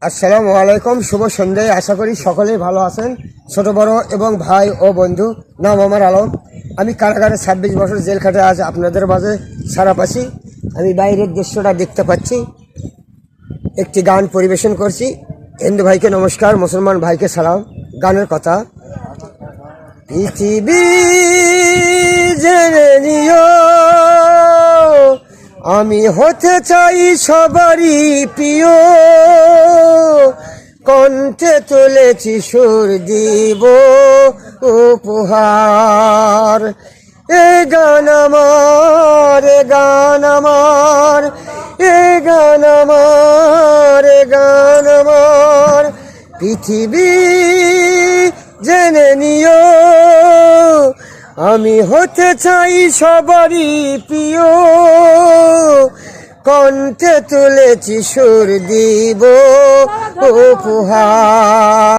আসসালামু আলাইকুম, শুভ সন্ধ্যায়। আশা করি সকলেই ভালো আছেন। ছোট বড় এবং ভাই ও বন্ধু, নাম আমার আলম। আমি কারাগারে 26 বছর জেল খাটে আজ আপনাদের মাঝে ছাড়া পাচ্ছি। আমি বাইরের দৃশ্যটা দেখতে পাচ্ছি, একটি গান পরিবেশন করছি। হিন্দু ভাইকে নমস্কার, মুসলমান ভাইকে সালাম। গানের কথা, পৃথিবী জেনে নিও আমি হতে চাই সবারই প্রিয়, কণ্ঠে তুলেছি সুর দিব উপহার। এ গান আমার, এ গান আমার, এ গান আমার, এ গান আমার। পৃথিবী জেনে নিও আমি হতে চাই সবারই প্রিয়, কণ্ঠে তুলেছি সুর দিব উপহার।